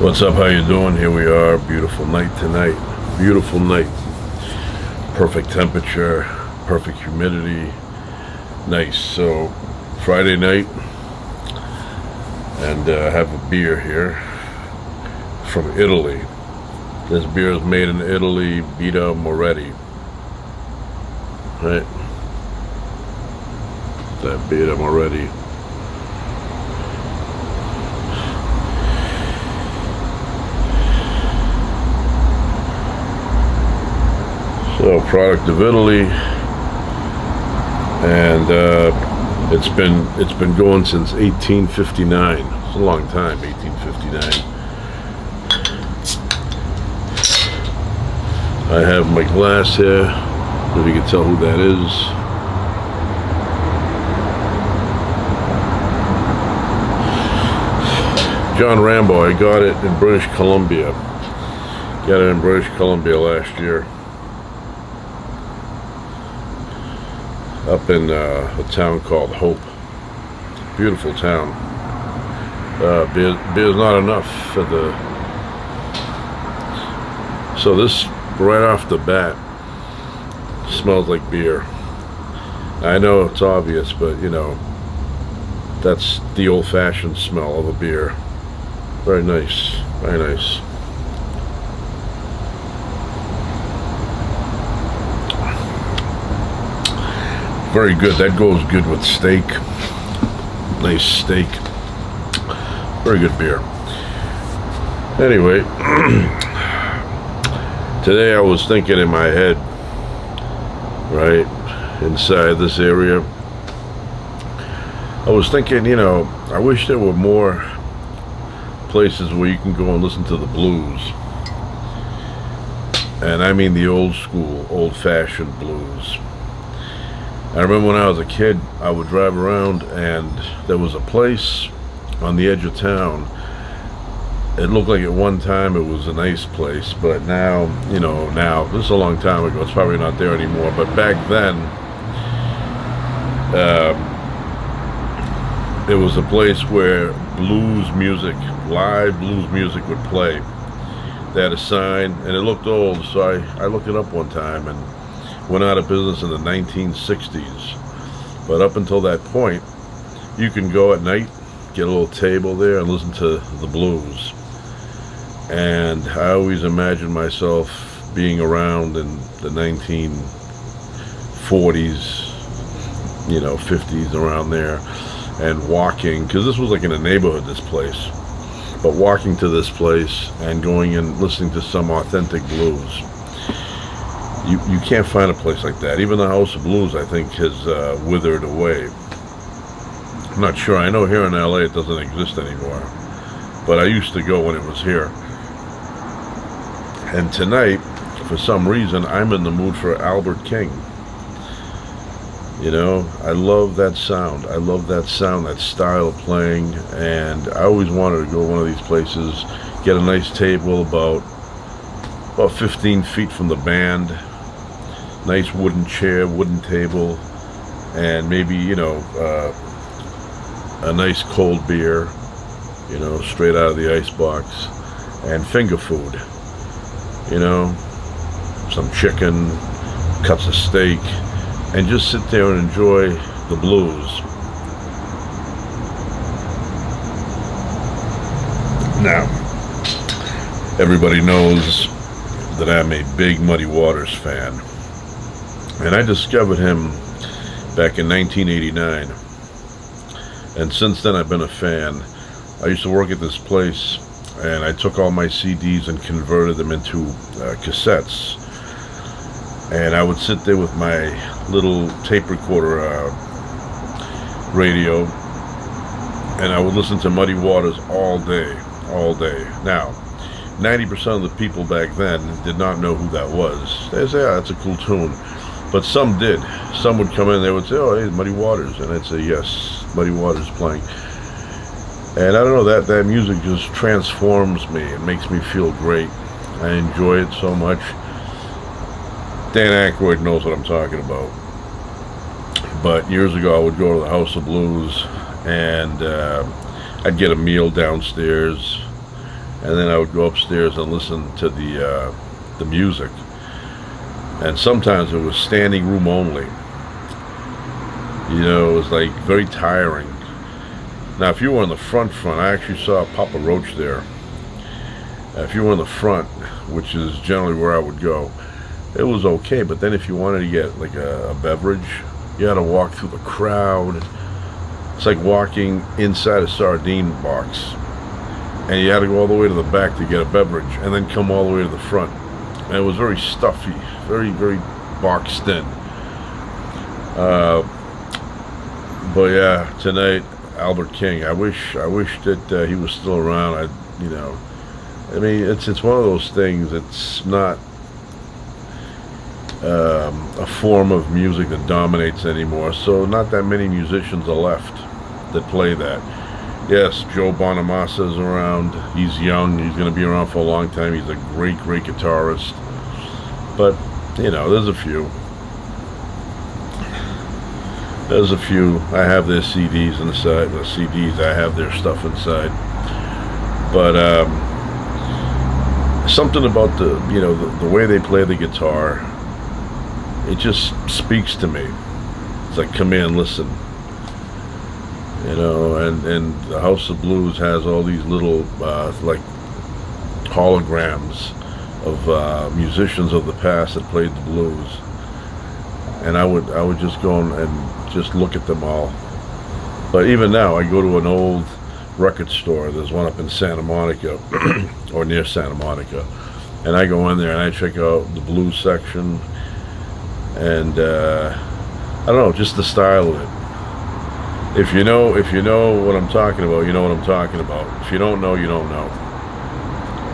What's up? How you doing? Here we are. Beautiful night tonight. Beautiful night. Perfect temperature. Perfect humidity. Nice. So Friday night, and I have a beer here from Italy. This beer is made in Italy. Vita Moretti. Right. That Vita Moretti. So, product of Italy, and it's been going since 1859. It's a long time, 1859. I have my glass here. If you can tell who that is. John Rambo. I got it in British Columbia. Got it in British Columbia last year. Up in a town called Hope. Beautiful town. Beer's not enough for the... So this, right off the bat, smells like beer. I know it's obvious, but you know, that's the old-fashioned smell of a beer. Very nice. Very nice. Very good. That goes good with steak. Nice steak. Very good beer. Anyway, today I was thinking in my head, right, inside this area, I was thinking, you know, I wish there were more places where you can go and listen to the blues. And I mean the old school, old-fashioned blues. I remember when I was a kid, I would drive around and there was a place on the edge of town. It looked like at one time it was a nice place, but now, you know, this is a long time ago, it's probably not there anymore, but back then, it was a place where blues music, live blues music would play. They had a sign, and it looked old, so I looked it up one time, and went out of business in the 1960s. But up until that point, you can go at night, get a little table there, and listen to the blues. And I always imagined myself being around in the 1940s, you know, 50s, around there, and walking, because this was like in a neighborhood, this place, but walking to this place and going and listening to some authentic blues. You can't find a place like that. Even the House of Blues, I think, has withered away. I'm not sure. I know here in LA it doesn't exist anymore, but I used to go when it was here. And tonight, for some reason, I'm in the mood for Albert King. You know, I love that sound. I love that sound, that style of playing, and I always wanted to go to one of these places, get a nice table about 15 feet from the band, nice wooden chair, wooden table, and maybe, you know, a nice cold beer, you know, straight out of the ice box, and finger food, you know, some chicken, cuts of steak, and just sit there and enjoy the blues. Now, everybody knows that I'm a big Muddy Waters fan, and I discovered him back in 1989, and since then I've been a fan. I used to work at this place, and I took all my CDs and converted them into cassettes, and I would sit there with my little tape recorder radio, and I would listen to Muddy Waters all day. Now, 90% of the people back then did not know who that was. They'd say, "Yeah, that's a cool tune," but some did. Some would come in and they would say, "Oh, hey, Muddy Waters," and I'd say, "Yes, Muddy Waters playing." And I don't know, that music just transforms me. It makes me feel great. I enjoy it so much. Dan Aykroyd knows what I'm talking about. But years ago, I would go to the House of Blues, and I'd get a meal downstairs, and then I would go upstairs and listen to the music. And sometimes it was standing room only. You know, it was like very tiring. Now, if you were in the front, I actually saw Papa Roach there. If you were in the front, which is generally where I would go, it was okay. But then if you wanted to get like a beverage, you had to walk through the crowd. It's like walking inside a sardine box. And you had to go all the way to the back to get a beverage, and then come all the way to the front. And it was very stuffy, very, very boxed in. But yeah, tonight, Albert King. I wish that he was still around. I mean, it's one of those things. It's not a form of music that dominates anymore. So not that many musicians are left that play that. Yes, Joe Bonamassa is around. He's young. He's going to be around for a long time. He's a great, great guitarist. But you know, there's a few. I have their CDs inside. The CDs, I have their stuff inside. But something about the way they play the guitar, it just speaks to me. It's like, come in, listen. You know, and the House of Blues has all these little like holograms of musicians of the past that played the blues, and I would just go and just look at them all. But even now, I go to an old record store. There's one up in Santa Monica, or near Santa Monica, and I go in there and I check out the blues section, and I don't know, just the style of it. If you know what I'm talking about, you know what I'm talking about. If you don't know, you don't know.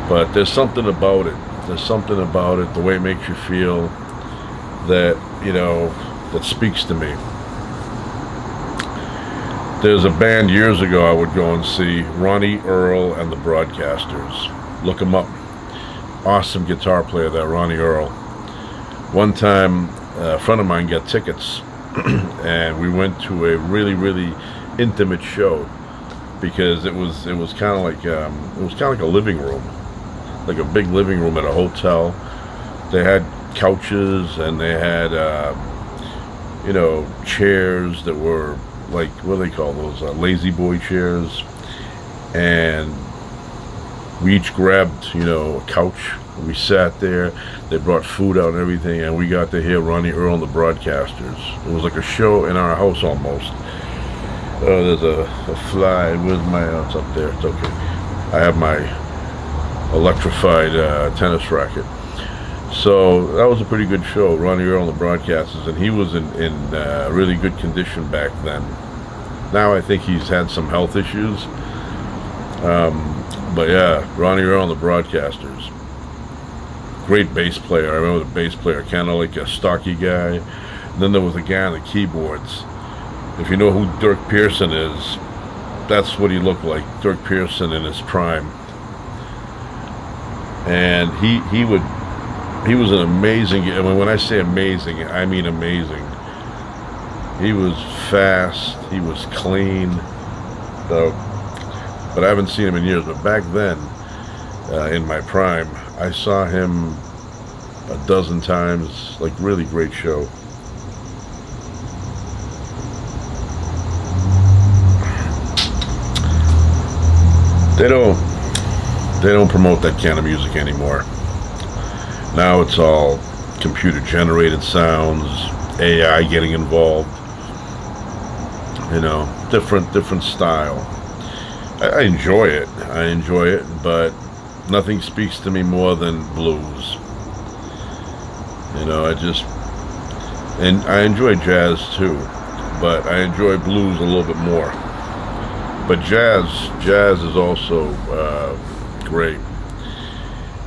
But there's something about it. There's something about it, the way it makes you feel, that, that speaks to me. There's a band years ago I would go and see, Ronnie Earl and the Broadcasters. Look them up. Awesome guitar player, that Ronnie Earl. One time, a friend of mine got tickets, and we went to a really, really intimate show, because it was kind of like a living room, like a big living room at a hotel. They had couches, and they had chairs that were like, what do they call those, lazy boy chairs, and we each grabbed a couch. We sat there. They brought food out and everything, and we got to hear Ronnie Earl and the Broadcasters. It was like a show in our house almost. Oh, there's a fly. Where's my? Oh, it's up there. It's okay. I have my electrified tennis racket. So that was a pretty good show, Ronnie Earl and the Broadcasters, and he was in really good condition back then. Now I think he's had some health issues. But yeah, Ronnie Earl and the Broadcasters. Great bass player. I remember the bass player, kind of like a stocky guy. And then there was a guy on the keyboards. If you know who Dirk Pearson is, that's what he looked like. Dirk Pearson in his prime. And he was an amazing. I mean, when I say amazing, I mean amazing. He was fast. He was clean. So, but I haven't seen him in years. But back then, in my prime, I saw him a dozen times. Like, really great show. They don't promote that kind of music anymore. Now it's all computer generated sounds, AI getting involved. Different style. I enjoy it, but nothing speaks to me more than blues. And I enjoy jazz too, but I enjoy blues a little bit more. But jazz is also great.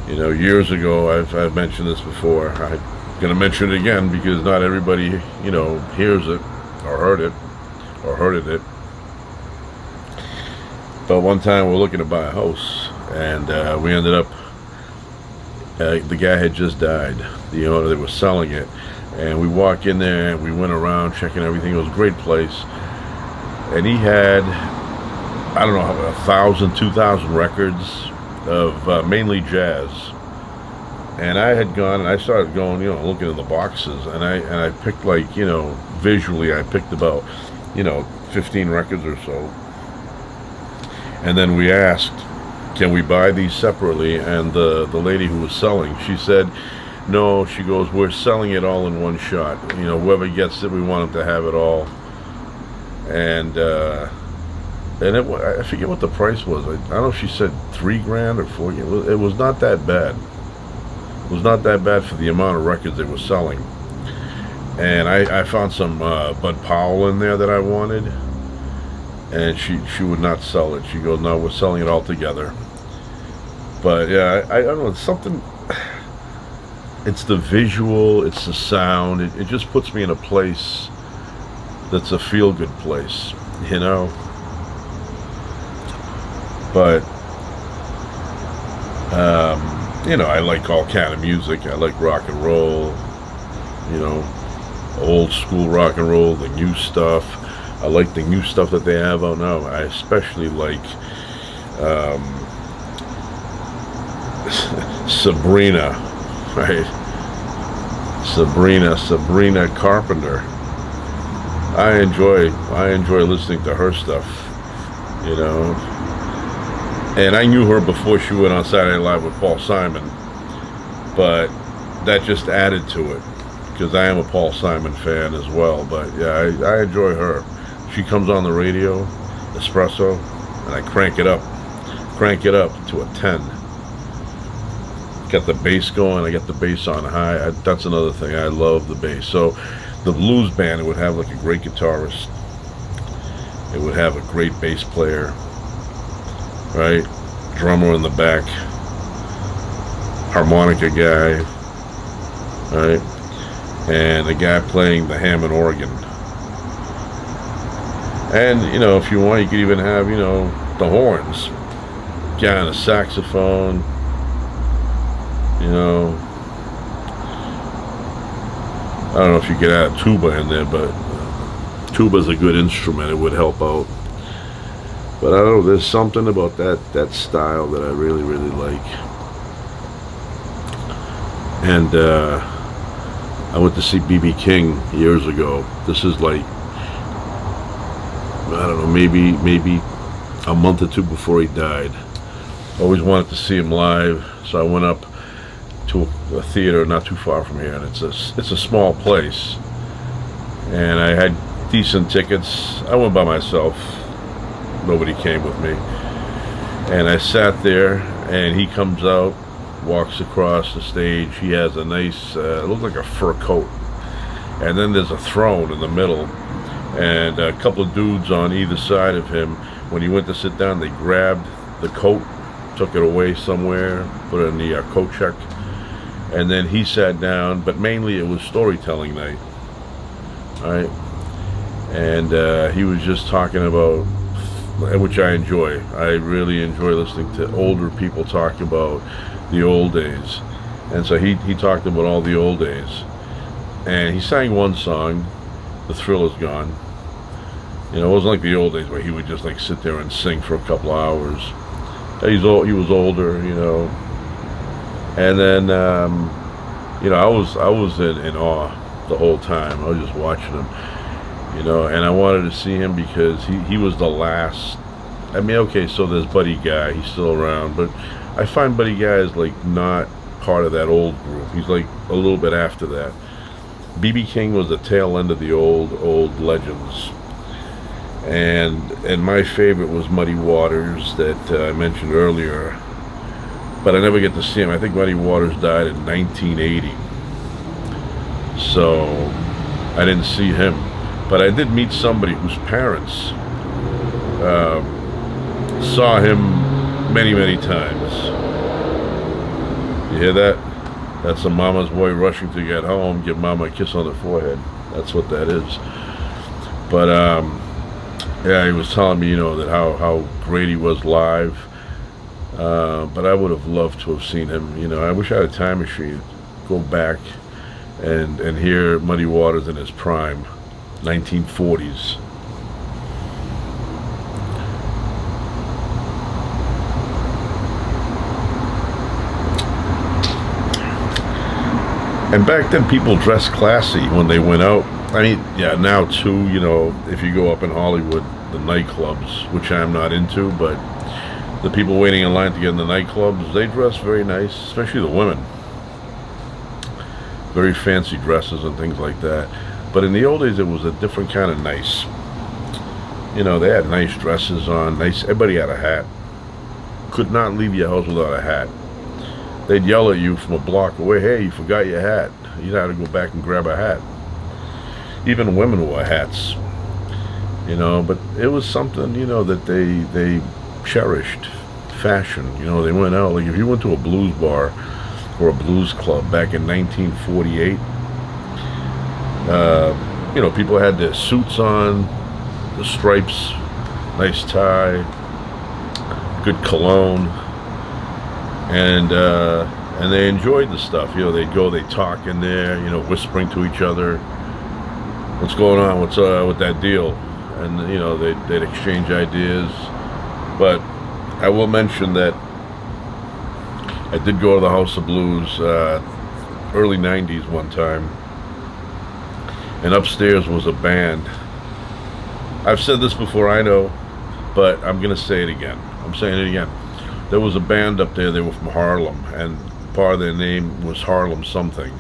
Years ago, I've mentioned this before. I'm gonna mention it again because not everybody, hears it or heard it. But one time we're looking to buy a house, and we ended up. The guy had just died. The owner that was selling it, and we walked in there and we went around checking everything. It was a great place, and he had, I don't know, 1,000, 2,000 records, of mainly jazz. And I had gone and I started going, looking in the boxes, and I picked, like, visually I picked about, 15 records or so. And then we asked, can we buy these separately? And the lady who was selling, she said, no, she goes, we're selling it all in one shot. Whoever gets it, we want them to have it all. And I forget what the price was. I don't know if she said $3,000 or $4,000. It was not that bad. It was not that bad for the amount of records they were selling. And I found some Bud Powell in there that I wanted, and she would not sell it. She goes, no, we're selling it all together. But yeah, I don't know, it's something, it's the visual, it's the sound, it just puts me in a place that's a feel-good place, But I like all kind of music. I like rock and roll, old school rock and roll, the new stuff. I like the new stuff that they have out now. I especially like Sabrina, right? Sabrina Carpenter. I enjoy listening to her stuff, And I knew her before she went on Saturday Night Live with Paul Simon, but that just added to it, because I am a Paul Simon fan as well. But yeah, I enjoy her. She comes on the radio, espresso, and I crank it up to a 10. Got the bass going. I got the bass on high. That's another thing. I love the bass. So the blues band, it would have like a great guitarist. It would have a great bass player, right? Drummer in the back, harmonica guy, right? And a guy playing the Hammond organ. And, if you want, you could even have, the horns. Guy on a saxophone, I don't know if you could add a tuba in there, but tuba's a good instrument. It would help out. But I don't know, there's something about that style that I really, really like. And I went to see B.B. King years ago. This is like, I don't know, maybe a month or two before he died. Always wanted to see him live, so I went up to a theater not too far from here, and it's a small place. And I had decent tickets. I went by myself. Nobody came with me. And I sat there, and he comes out, walks across the stage. He has a nice, it looks like a fur coat. And then there's a throne in the middle, and a couple of dudes on either side of him. When he went to sit down, they grabbed the coat, took it away somewhere, put it in the coat check, and then he sat down. But mainly it was storytelling night, right? And he was just talking about, which I enjoy. I really enjoy listening to older people talk about the old days. And so he talked about all the old days. And he sang one song, The Thrill Is Gone. It wasn't like the old days where he would just like sit there and sing for a couple of hours. He was older, And then, I was in awe the whole time. I was just watching him. And I wanted to see him because he was the last. I mean, okay, so there's Buddy Guy, he's still around, but I find Buddy Guy is like not part of that old group. He's like a little bit after that. B.B. King was the tail end of the old legends. And my favorite was Muddy Waters that I mentioned earlier, but I never get to see him. I think Muddy Waters died in 1980, so I didn't see him. But I did meet somebody whose parents saw him many, many times. You hear that? That's a mama's boy rushing to get home, give mama a kiss on the forehead. That's what that is. But yeah, he was telling me, that how great he was live. But I would have loved to have seen him. I wish I had a time machine, go back and hear Muddy Waters in his prime. 1940s. And back then, people dressed classy when they went out. I mean, yeah, now too, you know, if you go up in Hollywood, the nightclubs, which I'm not into, but the people waiting in line to get in the nightclubs, they dress very nice, especially the women. Very fancy dresses and things like that. But in the old days, it was a different kind of nice. You know, they had nice dresses on, nice, everybody had a hat. Could not leave your house without a hat. They'd yell at you from a block away, hey, you forgot your hat. You'd have to go back and grab a hat. Even women wore hats, you know, but it was something, you know, that they cherished. Fashion, you know, they went out, like if you went to a blues bar or a blues club back in 1948, you know, people had their suits on, the stripes, nice tie, good cologne, and they enjoyed the stuff. You know, they'd talk in there, you know, whispering to each other, what's going on, what's with that deal, and you know, they'd exchange ideas. But I will mention that I did go to the House of Blues early 90s one time, and upstairs was a band. I've said this before, I know, but I'm gonna say it again. I'm saying it again. There was a band up there. They were from Harlem, and part of their name was Harlem something.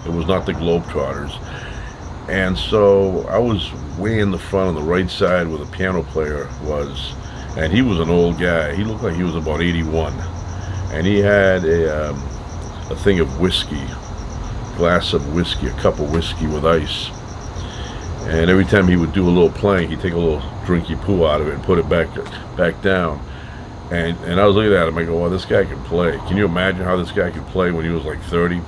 It was not the Globetrotters. And so I was way in the front on the right side where the piano player was, and he was an old guy. He looked like he was about 81, and he had a thing of whiskey, glass of whiskey, a cup of whiskey with ice. And every time he would do a little playing, he'd take a little drinky poo out of it and put it back down. And I was looking at him, I go, well, this guy can play. Can you imagine how this guy could play when he was like 30?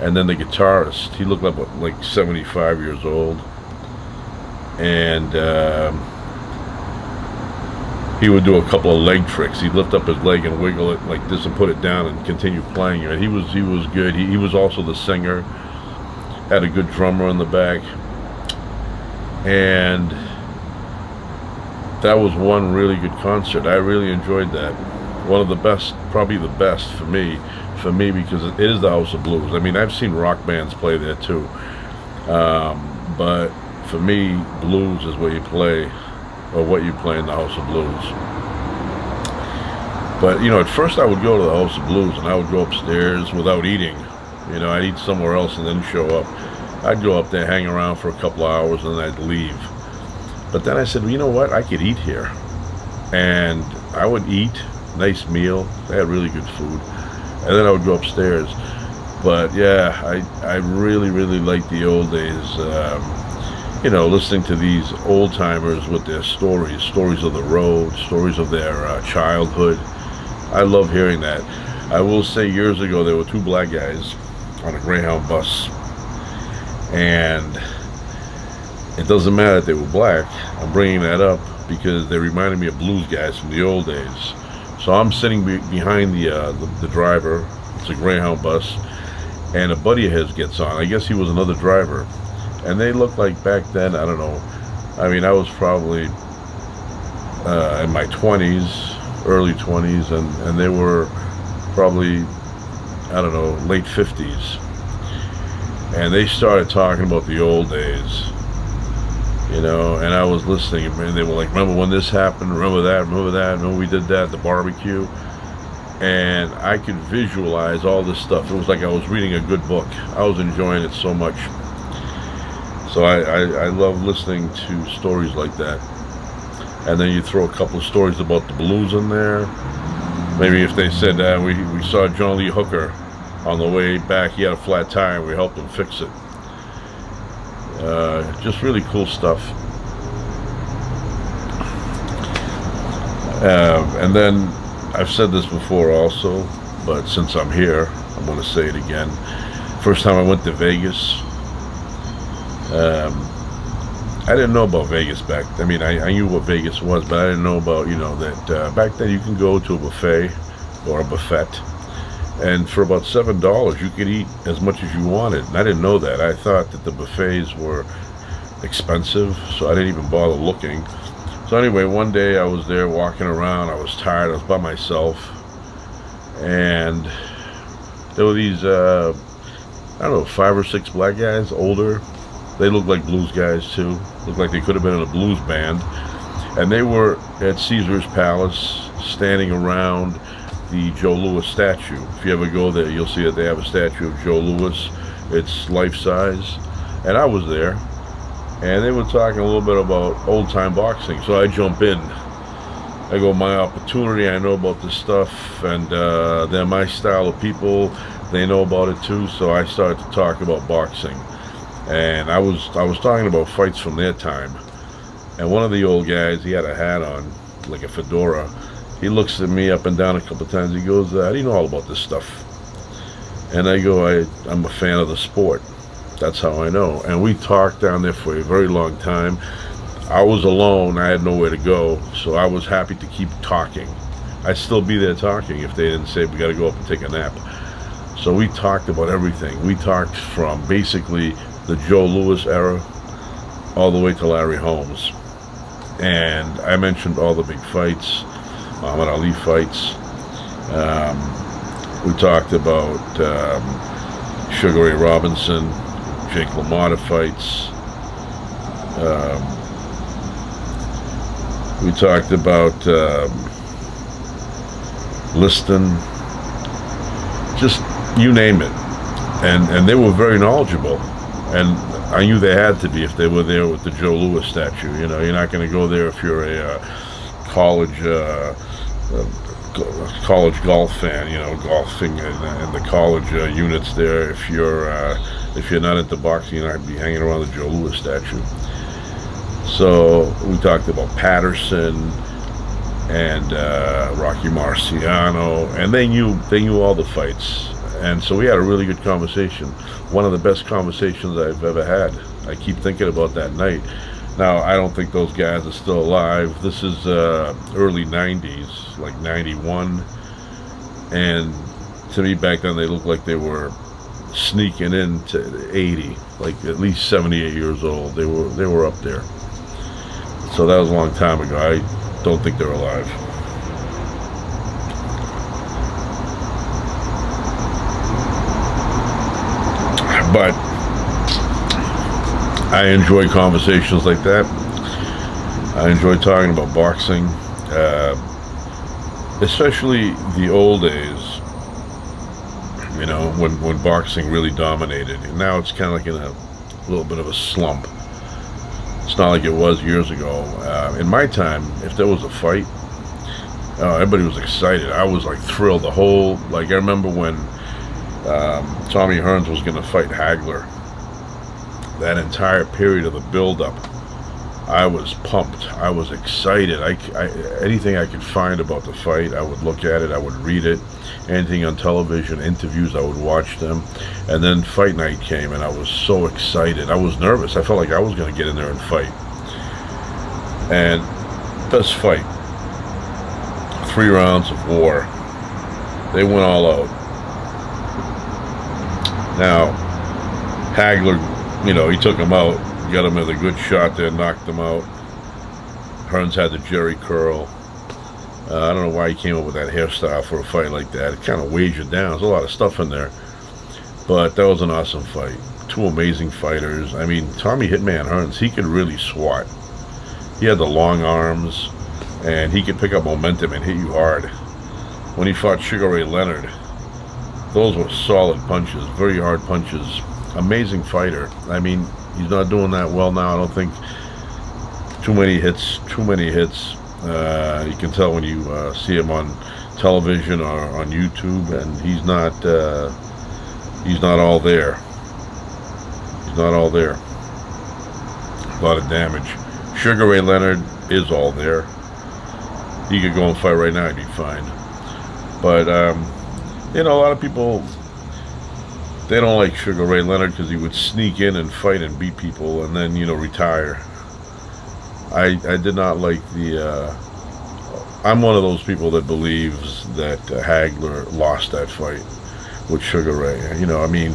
And then the guitarist, he looked like 75 years old. And he would do a couple of leg tricks. He'd lift up his leg and wiggle it like this and put it down and continue playing it. He was good. He was also the singer. Had a good drummer in the back. And that was one really good concert. I really enjoyed that. One of the best, probably the best for me, because it is the House of Blues. I mean, I've seen rock bands play there too, but for me, blues is where you play, or what you play in the House of Blues. But you know, at first I would go to the House of Blues and I would go upstairs without eating. You know, I'd eat somewhere else and then show up. I'd go up there, hang around for a couple of hours, and then I'd leave. But then I said, well, you know what? I could eat here. And I would eat, nice meal. They had really good food. And then I would go upstairs. But yeah, I really, really liked the old days. You know, listening to these old timers with their stories of the road, stories of their childhood. I love hearing that. I will say years ago, there were two black guys on a Greyhound bus. And it doesn't matter that they were black. I'm bringing that up because they reminded me of blues guys from the old days. So I'm sitting behind the driver. It's a Greyhound bus, and a buddy of his gets on. I guess he was another driver, and they looked like back then, I don't know. I mean, I was probably in my 20s, early 20s, and they were probably, I don't know, late 50s. And they started talking about the old days, you know, and I was listening, and they were like, remember when this happened, remember that, we did that at the barbecue. And I could visualize all this stuff. It was like I was reading a good book. I was enjoying it so much. So I love listening to stories like that. And then you throw a couple of stories about the blues in there. Maybe if they said, we saw John Lee Hooker on the way back, he had a flat tire, and we helped him fix it. Just really cool stuff. And then, I've said this before also, but since I'm here, I'm going to say it again. First time I went to Vegas, I didn't know about Vegas back then. I mean, I knew what Vegas was, but I didn't know about, you know, that back then you can go to a buffet or a buffet, and for about $7 you could eat as much as you wanted. And I didn't know that. I thought that the buffets were expensive, so I didn't even bother looking. So anyway, one day I was there walking around. I was tired. I was by myself, and there were these I don't know, 5 or 6 black guys, older. They looked like blues guys too. Looked like they could have been in a blues band. And they were at Caesar's Palace, standing around the Joe Louis statue. If you ever go there, you'll see that they have a statue of Joe Louis. It's life-size. And I was there. And they were talking a little bit about old-time boxing. So I jump in. I go, my opportunity, I know about this stuff. And they're my style of people. They know about it too. So I started to talk about boxing. And I was talking about fights from their time. And one of the old guys, he had a hat on, like a fedora. He looks at me up and down a couple of times. He goes, how do you know all about this stuff? And I go, I'm a fan of the sport. That's how I know. And we talked down there for a very long time. I was alone. I had nowhere to go. So I was happy to keep talking. I'd still be there talking if they didn't say, we got to go up and take a nap. So we talked about everything. We talked from basically the Joe Louis era all the way to Larry Holmes. And I mentioned all the big fights, Muhammad Ali fights. We talked about Sugar Ray Robinson, Jake LaMotta fights. We talked about Liston, just you name it. And they were very knowledgeable. And I knew they had to be if they were there with the Joe Louis statue. You know, you're not going to go there if you're a college golf fan. You know, golfing and the college units there. If you're not into boxing, you're not going to be hanging around the Joe Louis statue. So we talked about Patterson and Rocky Marciano, and they knew all the fights. And so we had a really good conversation. One of the best conversations I've ever had. I keep thinking about that night. Now, I don't think those guys are still alive. This is early 90s, like 91. And to me, back then, they looked like they were sneaking into 80, like at least 78 years old. They were up there. So that was a long time ago. I don't think they're alive. But I enjoy conversations like that. I enjoy talking about boxing, especially the old days, you know, when boxing really dominated. And now it's kind of like in a little bit of a slump. It's not like it was years ago. In my time, if there was a fight, everybody was excited. I was like thrilled. I remember when Tommy Hearns was going to fight Hagler. That entire period of the build-up, I was pumped. I was excited. Anything I could find about the fight, I would look at it. I would read it. Anything on television, interviews, I would watch them. And then fight night came, and I was so excited. I was nervous. I felt like I was going to get in there and fight. And best fight. 3 rounds of war. They went all out. Now, Hagler, you know, he took him out, got him with a good shot there, knocked him out. Hearns had the Jerry curl. I don't know why he came up with that hairstyle for a fight like that. It kind of weighs you down. There's a lot of stuff in there. But that was an awesome fight. 2 amazing fighters. I mean, Tommy Hitman Hearns, he could really swat. He had the long arms, and he could pick up momentum and hit you hard. When he fought Sugar Ray Leonard, those were solid punches, very hard punches. Amazing fighter. I mean, he's not doing that well now. I don't think too many hits. You can tell when you see him on television or on YouTube, and he's not all there. He's not all there. A lot of damage. Sugar Ray Leonard is all there. He could go and fight right now, he'd be fine. But you know, a lot of people, they don't like Sugar Ray Leonard because he would sneak in and fight and beat people and then, you know, retire. I did not like I'm one of those people that believes that Hagler lost that fight with Sugar Ray. You know, I mean,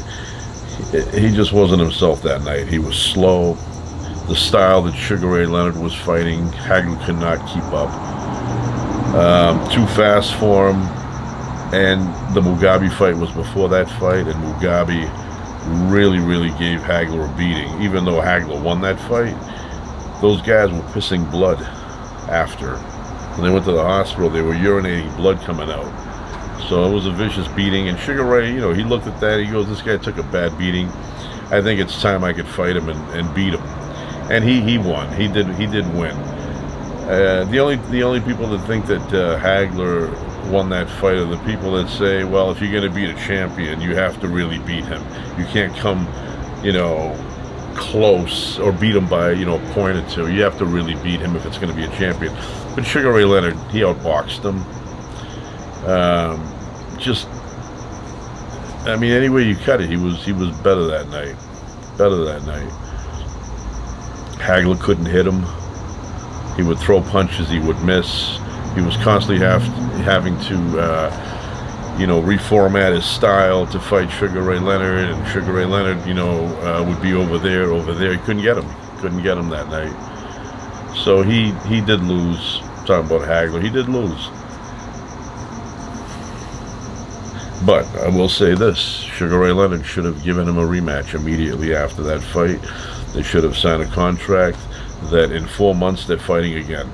he just wasn't himself that night. He was slow. The style that Sugar Ray Leonard was fighting, Hagler could not keep up. Too fast for him. And the Mugabe fight was before that fight, and Mugabe really gave Hagler a beating. Even though Hagler won that fight, those guys were pissing blood after. When they went to the hospital, they were urinating blood coming out. So it was a vicious beating. And Sugar Ray, you know, he looked at that. He goes, "This guy took a bad beating. I think it's time I could fight him and beat him." And he won. He did win. The only people that think that Hagler won that fight are the people that say, well, if you're going to beat a champion, you have to really beat him. You can't come, you know, close or beat him by, you know, a point or two. You have to really beat him if it's going to be a champion. But Sugar Ray Leonard, he outboxed him. I mean, any way you cut it, he was better that night. Better that night. Hagler couldn't hit him. He would throw punches, he would miss. He was constantly having to, you know, reformat his style to fight Sugar Ray Leonard, and Sugar Ray Leonard, you know, would be over there. He couldn't get him. That night. So he did lose. Talking about Hagler, he did lose. But I will say this, Sugar Ray Leonard should have given him a rematch immediately after that fight. They should have signed a contract that in 4 months they're fighting again.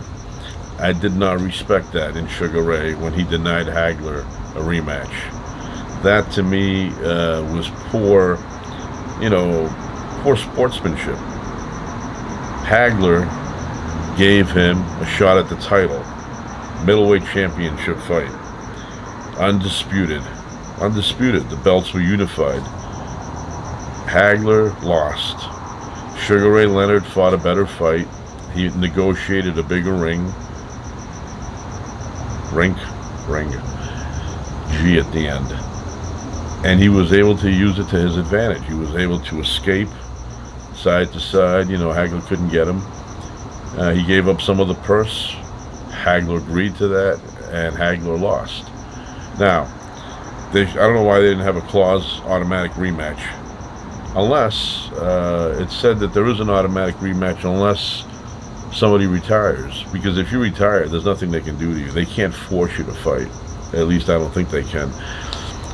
I did not respect that in Sugar Ray when he denied Hagler a rematch. That to me was poor, you know, poor sportsmanship. Hagler gave him a shot at the title, middleweight championship fight, undisputed. The belts were unified. Hagler lost. Sugar Ray Leonard fought a better fight. He negotiated a bigger ring. G at the end. And he was able to use it to his advantage. He was able to escape side to side. You know, Hagler couldn't get him. He gave up some of the purse. Hagler agreed to that, and Hagler lost. Now, I don't know why they didn't have a clause automatic rematch. Unless, it said that there is an automatic rematch unless somebody retires. Because if you retire, there's nothing they can do to you. They can't force you to fight. At least I don't think they can.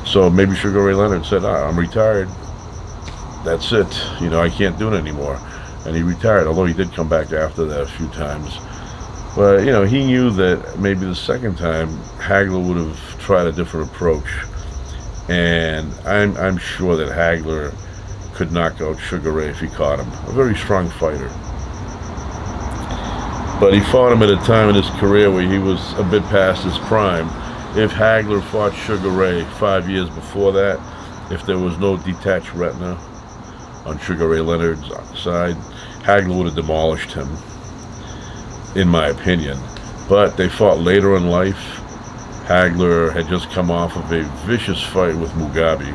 So maybe Sugar Ray Leonard said, I'm retired. That's it. You know, I can't do it anymore. And he retired, although he did come back after that a few times. But, you know, he knew that maybe the second time, Hagler would have tried a different approach. And I'm sure that Hagler could knock out Sugar Ray if he caught him. A very strong fighter. But he fought him at a time in his career where he was a bit past his prime. If Hagler fought Sugar Ray 5 years before that, if there was no detached retina on Sugar Ray Leonard's side, Hagler would have demolished him, in my opinion. But they fought later in life. Hagler had just come off of a vicious fight with Mugabe.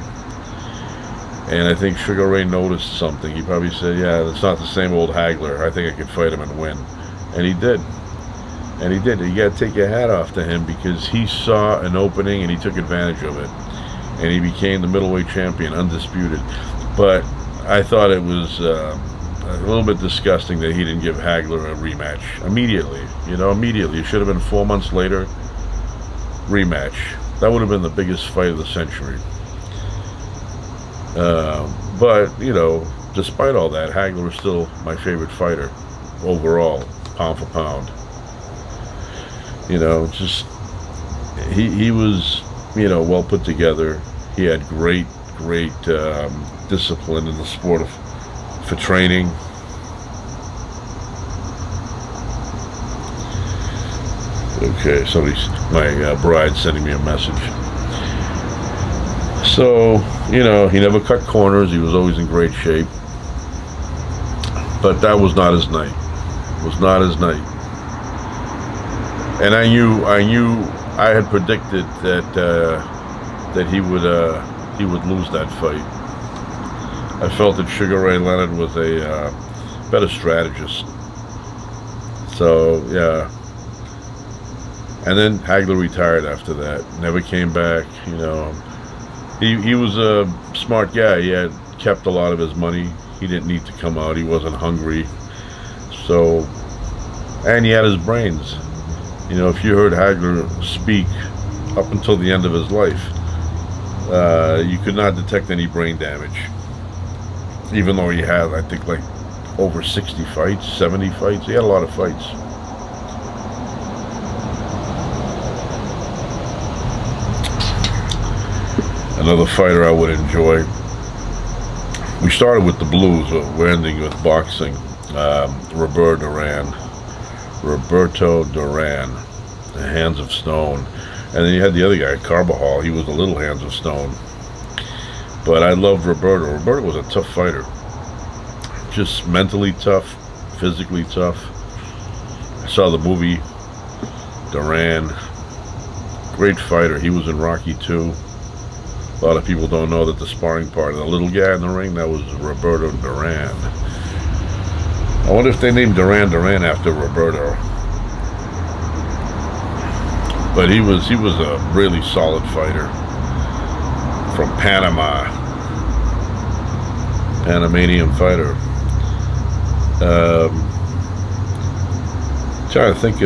And I think Sugar Ray noticed something. He probably said, yeah, it's not the same old Hagler. I think I could fight him and win. And he did. And he did. You got to take your hat off to him because he saw an opening and he took advantage of it. And he became the middleweight champion, undisputed. But I thought it was a little bit disgusting that he didn't give Hagler a rematch immediately. You know, immediately. It should have been 4 months later. Rematch. That would have been the biggest fight of the century. But, you know, despite all that, Hagler was still my favorite fighter overall, pound for pound. You know, just he was, you know, well put together. He had great discipline in the sport for training. Okay, my bride's sending me a message. So, you know, he never cut corners. He was always in great shape. But that was not his night. It was not his night. And I knew I had predicted that he would lose that fight. I felt that Sugar Ray Leonard was a better strategist. So, yeah. And then Hagler retired after that. Never came back, you know. He was a smart guy. He had kept a lot of his money. He didn't need to come out. He wasn't hungry. So, and he had his brains. You know, if you heard Hagler speak up until the end of his life, you could not detect any brain damage. Even though he had, I think, like over 60 fights, 70 fights. He had a lot of fights. Another fighter I would enjoy. We started with the blues, but we're ending with boxing. Roberto Duran, the Hands of Stone. And then you had the other guy, Carbajal. He was the Little Hands of Stone. But I loved Roberto. Roberto was a tough fighter. Just mentally tough, physically tough. I saw the movie Duran. Great fighter. He was in Rocky 2. A lot of people don't know that the sparring partner, the little guy in the ring, that was Roberto Duran. I wonder if they named Duran after Roberto. But he was a really solid fighter from Panama, Panamanian fighter. Trying to think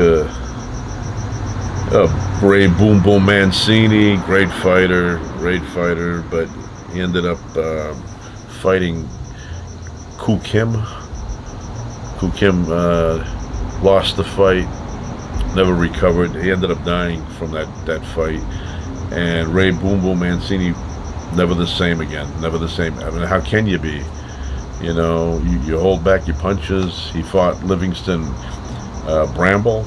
of Ray Boom Boom Mancini, great fighter, but he ended up fighting Koo Kim. Koo Kim lost the fight, never recovered. He ended up dying from that fight. And Ray Boom Boom Mancini, never the same again, never the same. I mean, how can you be? You know, you hold back your punches. He fought Livingston Bramble,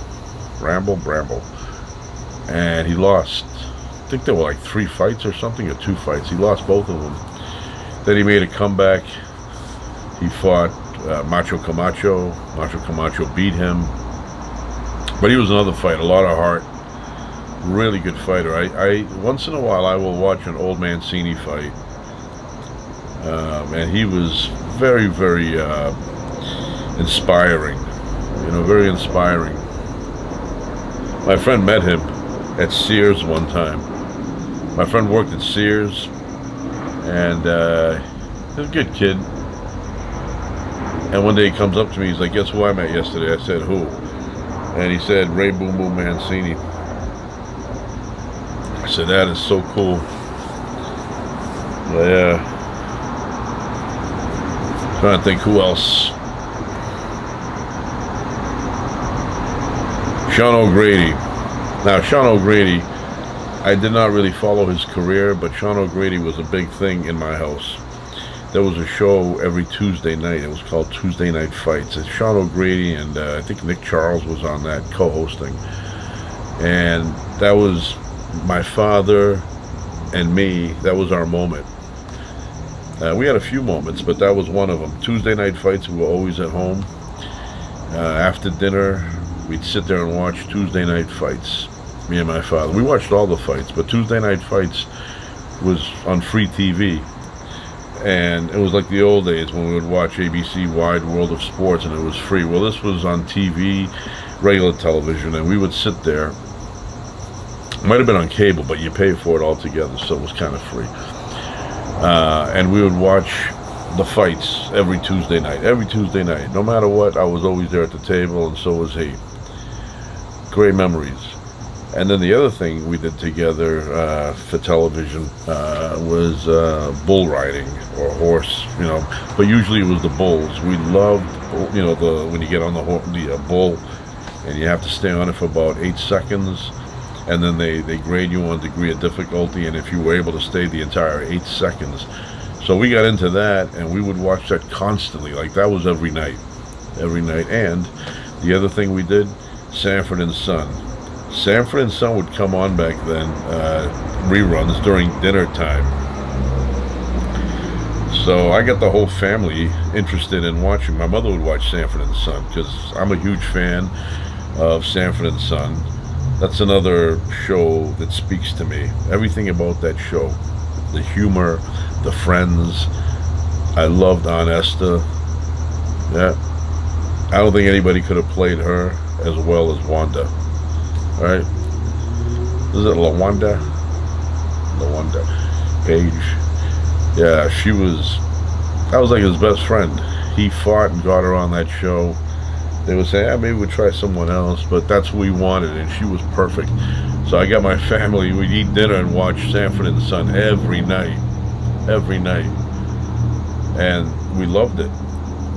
and he lost. I think there were like 3 fights or something, or 2 fights. He lost both of them. Then he made a comeback. He fought Macho Camacho. Macho Camacho beat him. But he was another fight, a lot of heart. Really good fighter. I once in a while I will watch an old Mancini fight. And he was very, very inspiring. You know, very inspiring. My friend met him at Sears one time. My friend worked at Sears, and he was a good kid. And one day he comes up to me, he's like, "Guess who I met yesterday?" I said, "Who?" And he said, "Ray Boom Boom Mancini." I said, "That is so cool." Yeah. Trying to think who else. Sean O'Grady. Now, Sean O'Grady, I did not really follow his career, but Sean O'Grady was a big thing in my house. There was a show every Tuesday night. It was called Tuesday Night Fights. It's Sean O'Grady and I think Nick Charles was on that, co-hosting. And that was my father and me. That was our moment. We had a few moments, but that was one of them. Tuesday Night Fights, we were always at home. After dinner, we'd sit there and watch Tuesday Night Fights, me and my father. We watched all the fights, but Tuesday Night Fights was on free TV. And it was like the old days when we would watch ABC Wide World of Sports and it was free. Well, this was on TV, regular television, and we would sit there. It might have been on cable, but you pay for it all together, so it was kind of free. And we would watch the fights every Tuesday night. No matter what, I was always there at the table, and so was he. Great memories. And then the other thing we did together for television was bull riding or horse, you know. But usually it was the bulls. We loved, you know, when you get on the bull, and you have to stay on it for about 8 seconds. And then they grade you on degree of difficulty, and if you were able to stay the entire 8 seconds. So we got into that, and we would watch that constantly. Like, that was every night. And the other thing we did, Sanford and Son. Sanford and Son would come on back then, reruns during dinner time. So I got the whole family interested in watching. My mother would watch Sanford and Son because I'm a huge fan of Sanford and Son. That's another show that speaks to me. Everything about that show. The humor, the friends. I loved Aunt Esther. Yeah. I don't think anybody could have played her as well as Wanda. Right? Is it LaWanda? LaWanda Page. Yeah, I was like his best friend. He fought and got her on that show. They would say, maybe we'd try someone else, but that's who we wanted, and she was perfect. So I got my family, we'd eat dinner and watch Sanford and Son every night. and we loved it.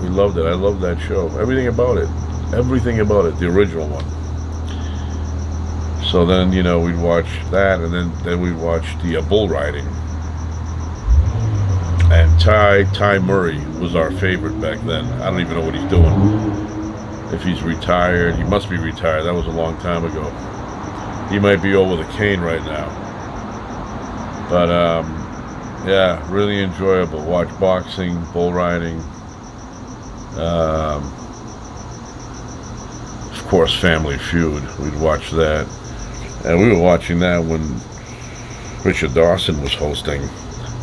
We loved it. I loved that show. Everything about it. Everything about it. The original one. So then, we'd watch that, and then we'd watch the bull riding. And Ty Murray was our favorite back then. I don't even know what he's doing. If he's retired, he must be retired. That was a long time ago. He might be over the cane right now. But yeah, really enjoyable. Watch boxing, bull riding. Of course, Family Feud. We'd watch that. And we were watching that when Richard Dawson was hosting.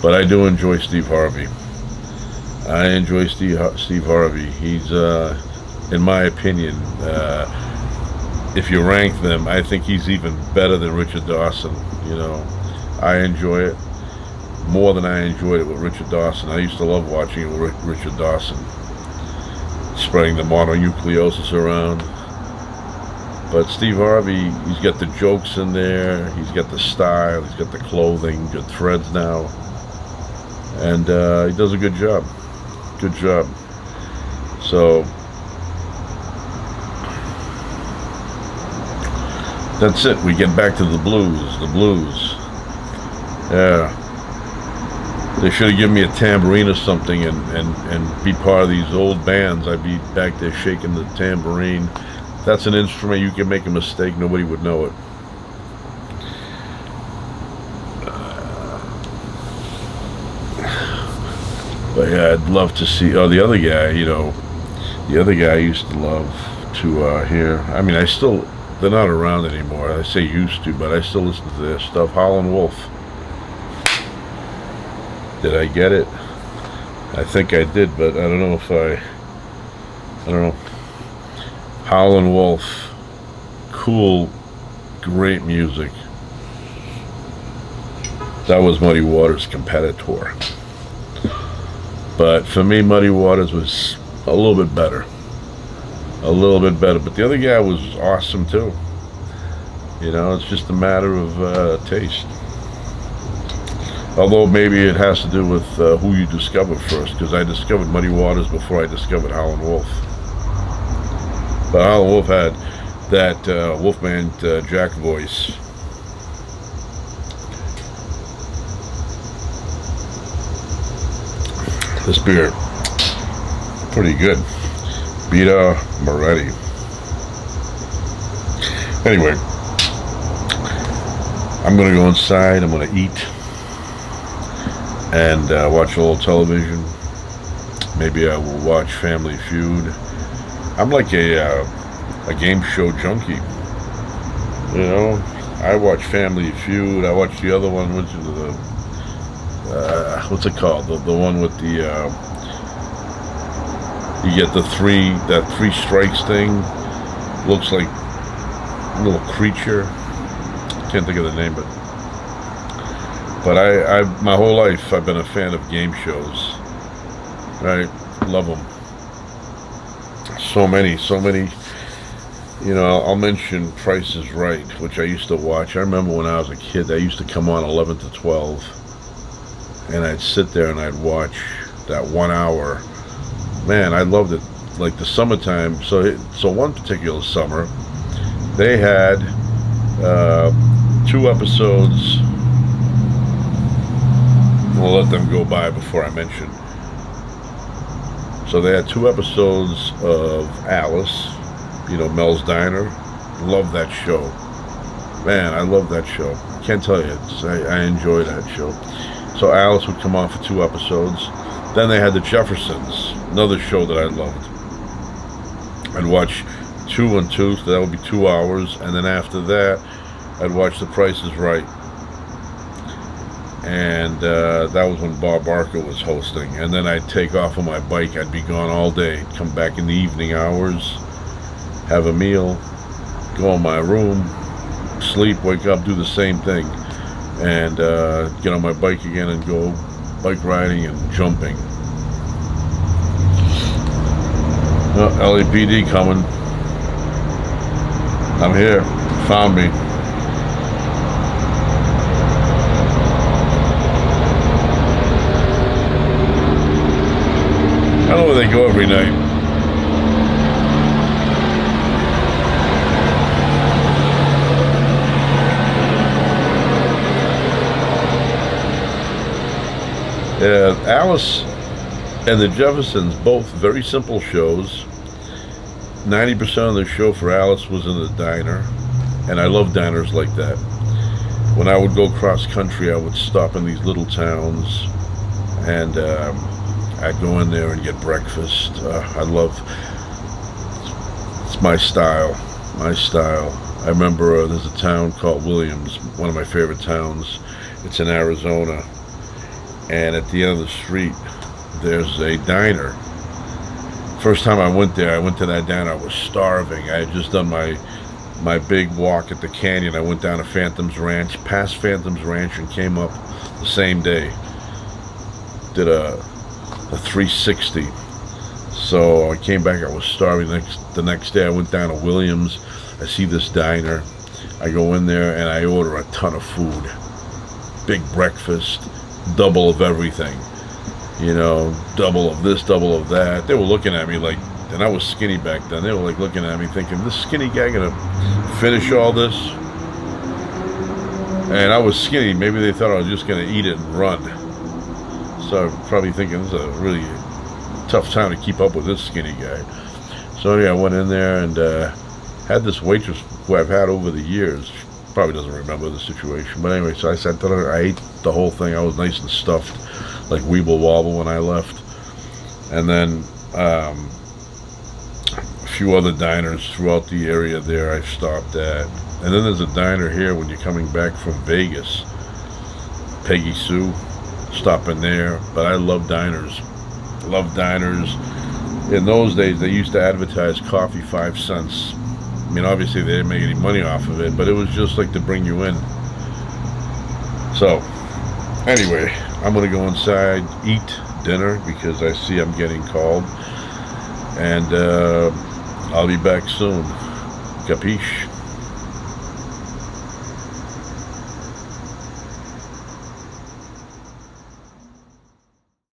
But I do enjoy Steve Harvey. I enjoy Steve Harvey. He's, in my opinion, if you rank them, I think he's even better than Richard Dawson. I enjoy it more than I enjoyed it with Richard Dawson. I used to love watching it with Richard Dawson, spreading the mononucleosis around. But Steve Harvey, he's got the jokes in there, he's got the style, he's got the clothing, good threads now, and he does a good job. Good job. So that's it. We get back to the blues. The blues. Yeah. They should have given me a tambourine or something and be part of these old bands. I'd be back there shaking the tambourine. That's an instrument. You can make a mistake. Nobody would know it. But yeah, I'd love to see. Oh, the other guy, the other guy I used to love to hear. I mean, they're not around anymore. I say used to, but I still listen to their stuff. Howlin' Wolf. Did I get it? I think I did, but I don't know if I don't know. Howlin' Wolf. Cool, great music. That was Muddy Waters' competitor. But for me, Muddy Waters was a little bit better. A little bit better. But the other guy was awesome too. It's just a matter of taste. Although maybe it has to do with who you discovered first, because I discovered Muddy Waters before I discovered Howlin' Wolf. But Howlin' Wolf had that Wolfman Jack voice. This beer, pretty good. Vita Moretti. Anyway, I'm going to go inside. I'm going to eat and watch a little television. Maybe I will watch Family Feud. I'm like a game show junkie. I watch Family Feud. I watch the other one, which is what's it called? The one with the you get that three strikes thing. Looks like a little creature. Can't think of the name, but I my whole life I've been a fan of game shows. Right, love them. So many. I'll mention Price is Right, which I used to watch. I remember when I was a kid, that used to come on 11 to 12, and I'd sit there and I'd watch that 1 hour. Man, I loved it. Like the summertime. So one particular summer, they had 2 episodes. We'll let them go by before I mention. So they had 2 episodes of Alice, Mel's Diner. Love that show. Man, I love that show. Can't tell you. I enjoy that show. So Alice would come on for 2 episodes. Then they had the Jeffersons, another show that I loved. I'd watch 2 and 2, so that would be 2 hours. And then after that, I'd watch The Price is Right. And that was when Bob Barker was hosting. And then I'd take off on my bike. I'd be gone all day. Come back in the evening hours, have a meal, go in my room, sleep, wake up, do the same thing, and get on my bike again and go bike riding and jumping. LAPD coming. I'm here. Found me. they go every night. Yeah, Alice and the Jeffersons, both very simple shows. 90% of the show for Alice was in the diner, and I love diners like that. When I would go cross country, I would stop in these little towns, and I'd go in there and get breakfast. I love, it's my style, my style. I remember there's a town called Williams, one of my favorite towns. It's in Arizona, and at the end of the street, there's a diner. First time I went there, I went to that diner, I was starving. I had just done my big walk at the canyon. I went down to Phantom's Ranch, past Phantom's Ranch, and came up the same day. Did a 360. So I came back, I was starving. The next day I went down to Williams. I see this diner. I go in there and I order a ton of food. Big breakfast, double of everything. You know, double of this, double of that. They were looking at me like, and I was skinny back then. They were like looking at me thinking, this skinny guy gonna finish all this? And I was skinny. Maybe they thought I was just gonna eat it and run. So I'm probably thinking this is a really tough time to keep up with this skinny guy. So anyway, I went in there and had this waitress who I've had over the years. She probably doesn't remember the situation. But anyway, so I sat down, I ate the whole thing. I was nice and stuffed, like Weeble Wobble when I left. And then a few other diners throughout the area there I've stopped at. And then there's a diner here when you're coming back from Vegas. Peggy Sue, stopping there. But I love diners. Love diners. In those days, they used to advertise coffee 5 cents. I mean, obviously they didn't make any money off of it, but it was just like to bring you in. So, anyway, I'm going to go inside, eat dinner, because I see I'm getting called. And I'll be back soon. Capiche?